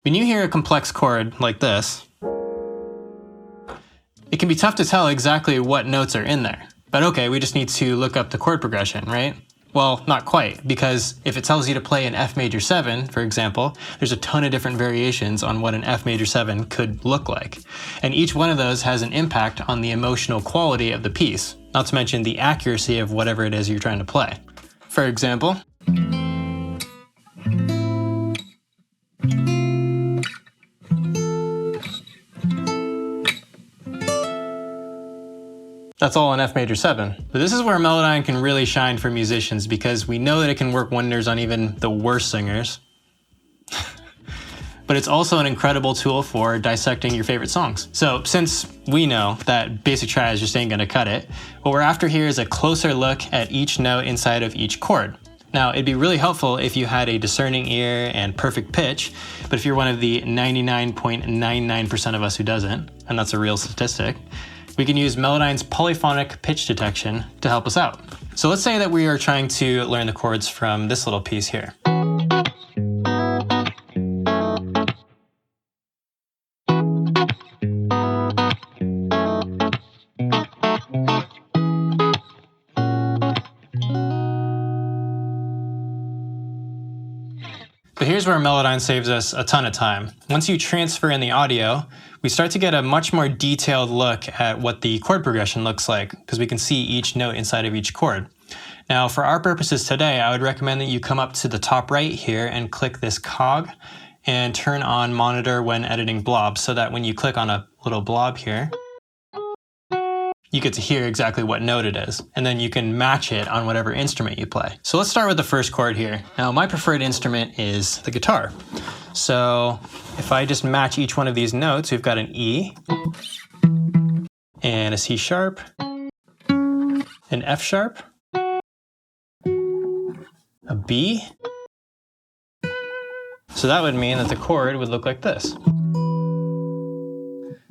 When you hear a complex chord like this, it can be tough to tell exactly what notes are in there. But okay, we just need to look up the chord progression, right? Well, not quite, because if it tells you to play an F major 7, for example, there's a ton of different variations on what an F major 7 could look like. And each one of those has an impact on the emotional quality of the piece, not to mention the accuracy of whatever it is you're trying to play. For example, that's all in F major 7. But this is where Melodyne can really shine for musicians, because we know that it can work wonders on even the worst singers. But it's also an incredible tool for dissecting your favorite songs. So since we know that basic triads just ain't gonna cut it, what we're after here is a closer look at each note inside of each chord. Now, it'd be really helpful if you had a discerning ear and perfect pitch, but if you're one of the 99.99% of us who doesn't, and that's a real statistic, we can use Melodyne's polyphonic pitch detection to help us out. So let's say that we are trying to learn the chords from this little piece here. But here's where Melodyne saves us a ton of time. Once you transfer in the audio, we start to get a much more detailed look at what the chord progression looks like, because we can see each note inside of each chord. Now, for our purposes today, I would recommend that you come up to the top right here and click this cog and turn on monitor when editing blobs, so that when you click on a little blob here, you get to hear exactly what note it is, and then you can match it on whatever instrument you play. So let's start with the first chord here. Now, my preferred instrument is the guitar. So if I just match each one of these notes, we've got an E, and a C sharp, an F sharp, a B. So that would mean that the chord would look like this.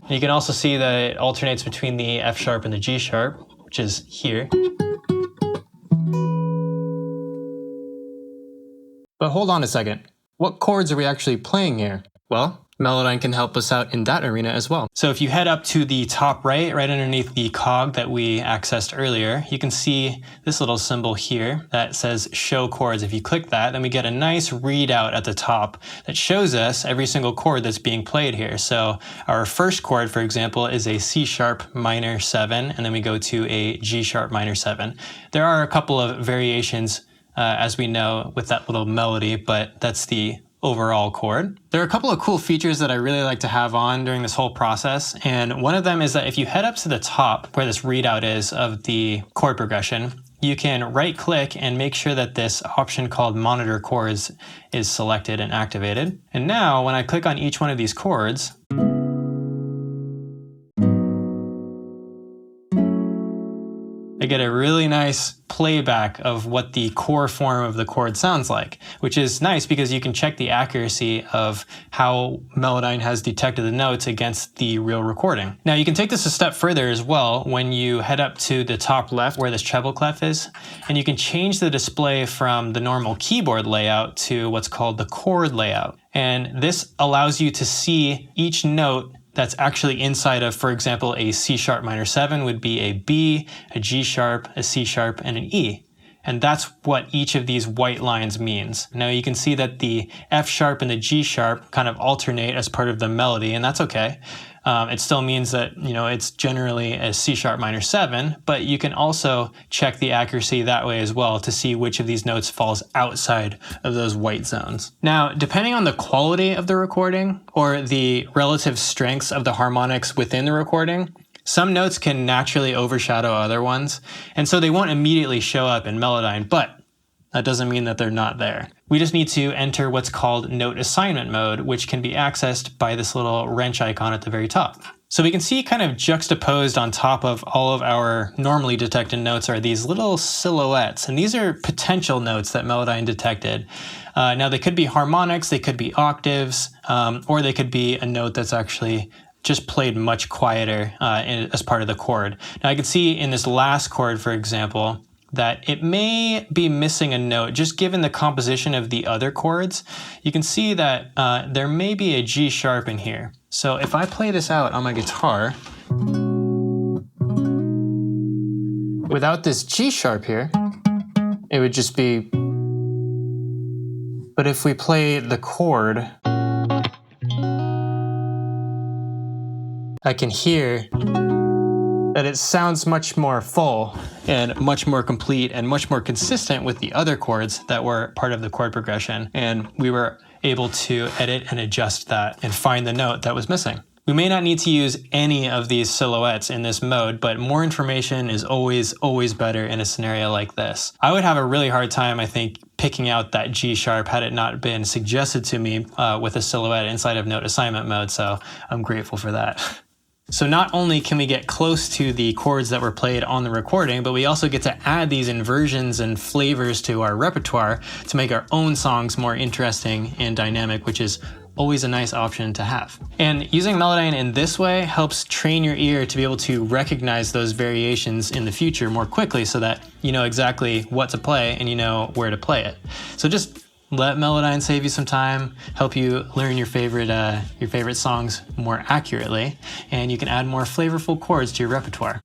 And you can also see that it alternates between the F sharp and the G sharp, which is here. But hold on a second. What chords are we actually playing here? Well, Melodyne can help us out in that arena as well. So if you head up to the top right underneath the cog that we accessed earlier, you can see this little symbol here that says show chords. If you click that, then we get a nice readout at the top that shows us every single chord that's being played here. So our first chord, for example, is a C sharp minor 7, and then we go to a G sharp minor 7. There are a couple of variations, as we know, with that little melody, but that's the overall chord. There are a couple of cool features that I really like to have on during this whole process, and one of them is that if you head up to the top where this readout is of the chord progression, you can right click and make sure that this option called monitor chords is selected and activated. And now when I click on each one of these chords, I get a really nice playback of what the core form of the chord sounds like, which is nice because you can check the accuracy of how Melodyne has detected the notes against the real recording. Now, you can take this a step further as well when you head up to the top left where this treble clef is, and you can change the display from the normal keyboard layout to what's called the chord layout. And this allows you to see each note that's actually inside of, for example, a C sharp minor 7 would be a B, a G sharp, a C sharp, and an E. And that's what each of these white lines means. Now you can see that the F sharp and the G sharp kind of alternate as part of the melody, and that's okay. It still means that, it's generally a C sharp minor 7, but you can also check the accuracy that way as well to see which of these notes falls outside of those white zones. Now, depending on the quality of the recording or the relative strengths of the harmonics within the recording, some notes can naturally overshadow other ones, and so they won't immediately show up in Melodyne, but that doesn't mean that they're not there. We just need to enter what's called note assignment mode, which can be accessed by this little wrench icon at the very top. So we can see kind of juxtaposed on top of all of our normally detected notes are these little silhouettes, and these are potential notes that Melodyne detected. Now they could be harmonics, they could be octaves, or they could be a note that's actually just played much quieter as part of the chord. Now I can see in this last chord, for example, that it may be missing a note just given the composition of the other chords. You can see that there may be a G sharp in here. So if I play this out on my guitar, without this G sharp here, it would just be, but if we play the chord, I can hear that it sounds much more full and much more complete and much more consistent with the other chords that were part of the chord progression. And we were able to edit and adjust that and find the note that was missing. We may not need to use any of these silhouettes in this mode, but more information is always better in a scenario like this. I would have a really hard time, I think, picking out that G sharp had it not been suggested to me with a silhouette inside of note assignment mode, so I'm grateful for that. So not only can we get close to the chords that were played on the recording, but we also get to add these inversions and flavors to our repertoire to make our own songs more interesting and dynamic, which is always a nice option to have. And using Melodyne in this way helps train your ear to be able to recognize those variations in the future more quickly so that you know exactly what to play and you know where to play it. So just let Melodyne save you some time, help you learn your favorite songs more accurately, and you can add more flavorful chords to your repertoire.